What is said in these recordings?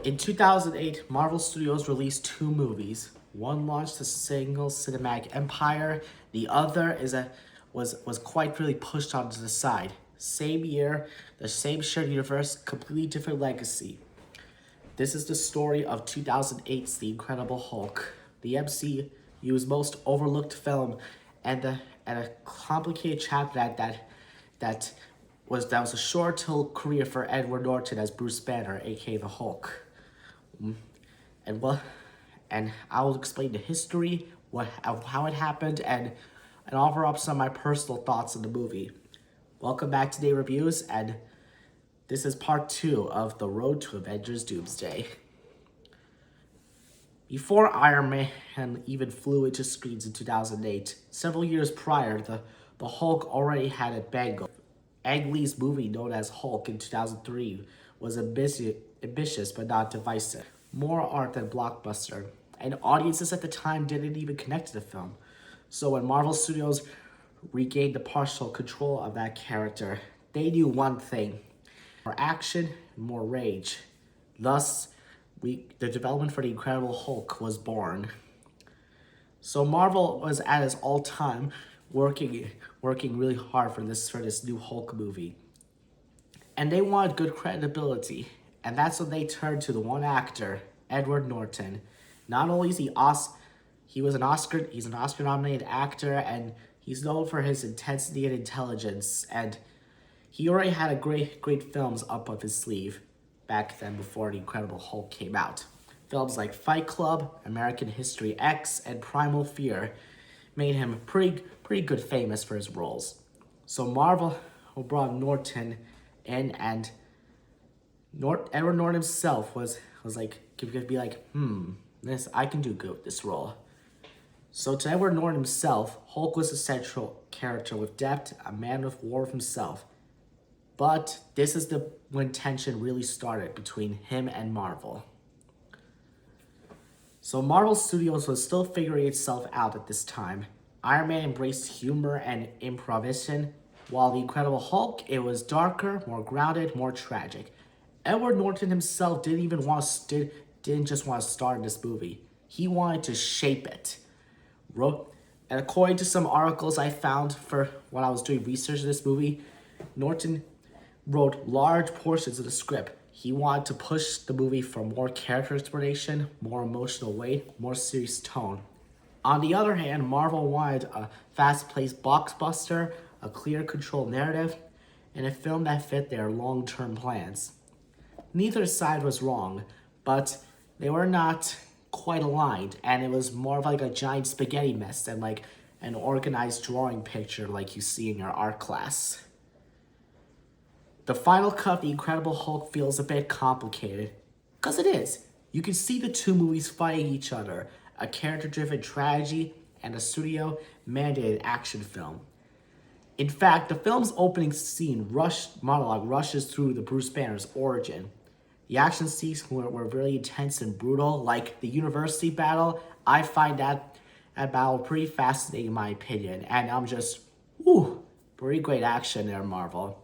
In 2008, Marvel Studios released two movies. One launched a single cinematic empire. The other was quite really pushed onto the side. Same year, the same shared universe, completely different legacy. This is the story of 2008's The Incredible Hulk, the MCU's most overlooked film, and a complicated chapter that was a short-lived career for Edward Norton as Bruce Banner, aka the Hulk. And well, and I will explain the history, of how it happened, and offer up some of my personal thoughts on the movie. Welcome back to Day Reviews, and this is part 2 of The Road to Avengers Doomsday. Before Iron Man even flew into screens in 2008, several years prior, the Hulk already had a bangle. Ang Lee's movie, known as Hulk in 2003, was ambitious but not divisive. More art than blockbuster, and audiences at the time didn't even connect to the film. So when Marvel Studios regained the partial control of that character, they knew one thing: more action, more rage. Thus, the development for the Incredible Hulk was born. So Marvel was at its all-time working really hard for this new Hulk movie, and they wanted good credibility, and that's when they turned to the one actor, Edward Norton. Not only is he's an Oscar-nominated actor, and he's known for his intensity and intelligence, and he already had a great films up his sleeve back then before The Incredible Hulk came out. Films like Fight Club, American History X, and Primal Fear made him pretty good famous for his roles. So Marvel brought Norton in, and Edward Norton himself was like, could be like, this, I can do good with this role. So to Edward Norton himself, Hulk was a central character with depth, a man of war himself. But this is when tension really started between him and Marvel. So Marvel Studios was still figuring itself out at this time. Iron Man embraced humor and improvisation, while The Incredible Hulk, it was darker, more grounded, more tragic. Edward Norton himself didn't just want to star in this movie. He wanted to shape it. And according to some articles I found for when I was doing research in this movie, Norton wrote large portions of the script. He wanted to push the movie for more character exploration, more emotional weight, more serious tone. On the other hand, Marvel wanted a fast-paced blockbuster, a clear, controlled narrative, and a film that fit their long-term plans. Neither side was wrong, but they were not quite aligned, and it was more of like a giant spaghetti mess than like an organized drawing picture like you see in your art class. The final cut of The Incredible Hulk feels a bit complicated, because it is. You can see the two movies fighting each other, a character-driven tragedy and a studio-mandated action film. In fact, the film's opening scene monologue rushes through the Bruce Banner's origin. The action scenes were really intense and brutal, like the university battle. I find that battle pretty fascinating in my opinion, and I'm just, pretty great action there, Marvel.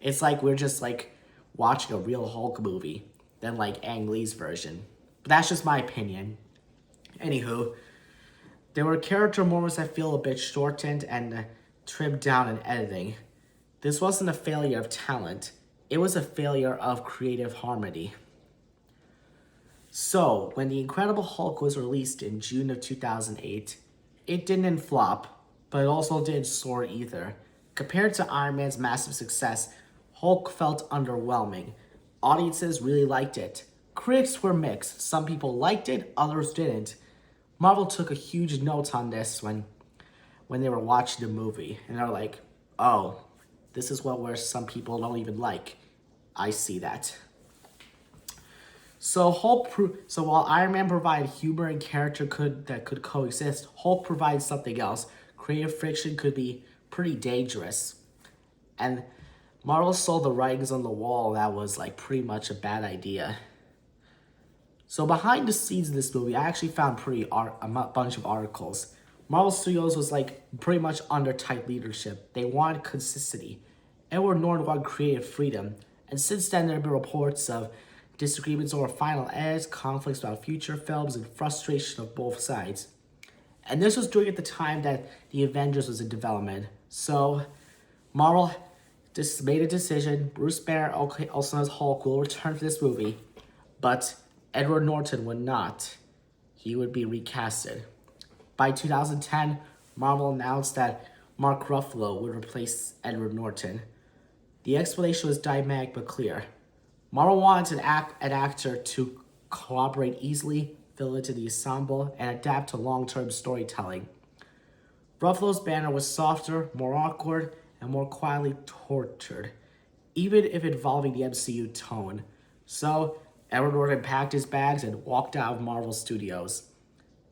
It's like we're just like watching a real Hulk movie than like Ang Lee's version. But that's just my opinion. Anywho, there were character moments that feel a bit shortened and trimmed down in editing. This wasn't a failure of talent. It was a failure of creative harmony. So, when The Incredible Hulk was released in June of 2008, it didn't flop, but it also didn't soar either. Compared to Iron Man's massive success, Hulk felt underwhelming. Audiences really liked it. Critics were mixed. Some people liked it, others didn't. Marvel took a huge note on this when they were watching the movie, and they're like, oh, this is where some people don't even like. I see that. So while Iron Man provided humor and character that could coexist, Hulk provides something else. Creative friction could be pretty dangerous. And Marvel saw the writings on the wall that was like pretty much a bad idea. So behind the scenes of this movie, I actually found a bunch of articles. Marvel Studios was like pretty much under tight leadership. They wanted consistency. Edward Norton wanted creative freedom. And since then, there have been reports of disagreements over final edits, conflicts about future films, and frustration of both sides. And this was during at the time that the Avengers was in development. So Marvel just made a decision. Bruce Banner, also as Hulk, will return for this movie, but Edward Norton would not. He would be recasted. By 2010, Marvel announced that Mark Ruffalo would replace Edward Norton. The explanation was dynamic but clear. Marvel wanted an actor to collaborate easily, fill into the ensemble, and adapt to long-term storytelling. Ruffalo's Banner was softer, more awkward, and more quietly tortured, even if involving the MCU tone. So, Edward Norton packed his bags and walked out of Marvel Studios.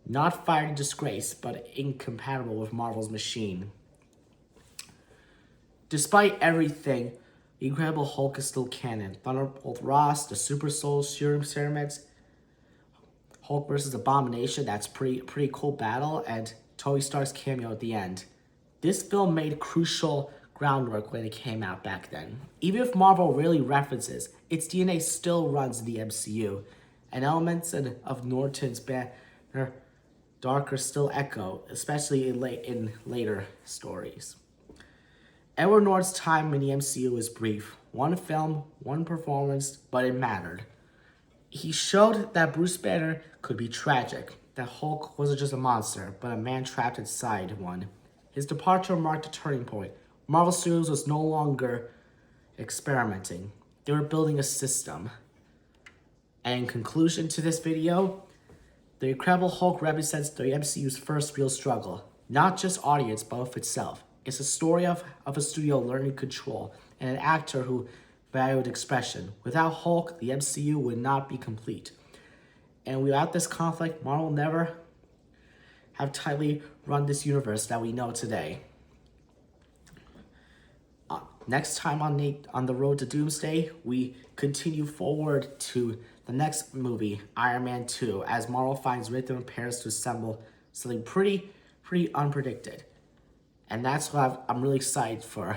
Not fired in disgrace, but incompatible with Marvel's machine. Despite everything, The Incredible Hulk is still canon. Thunderbolt Ross, the Super Soul Serum Ceramics, Hulk versus Abomination, that's pretty cool battle, and Tony Stark's cameo at the end. This film made crucial groundwork when it came out back then. Even if Marvel really references, its DNA still runs in the MCU, and elements of Norton's Banner darker still echo, especially in later stories. Edward Norton's time in the MCU was brief. One film, one performance, but it mattered. He showed that Bruce Banner could be tragic, that Hulk wasn't just a monster, but a man trapped inside one. His departure marked a turning point. Marvel Studios was no longer experimenting. They were building a system. And in conclusion to this video, The Incredible Hulk represents the MCU's first real struggle. Not just audience, but with itself. It's a story of a studio learning control and an actor who valued expression. Without Hulk, the MCU would not be complete. And without this conflict, Marvel will never have tightly run this universe that we know today. Next time on the road to Doomsday, we continue forward to the next movie, Iron Man 2, as Marvel finds rhythm and pairs to assemble something pretty unpredicted. And that's what I'm really excited for.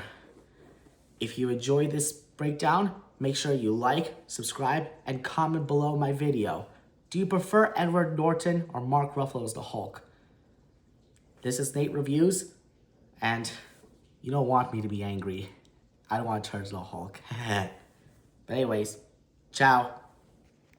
If you enjoyed this breakdown, make sure you like, subscribe, and comment below my video. Do you prefer Edward Norton or Mark Ruffalo as the Hulk? This is Nate Reviews, and you don't want me to be angry. I don't want to turn into the Hulk. But anyways, ciao.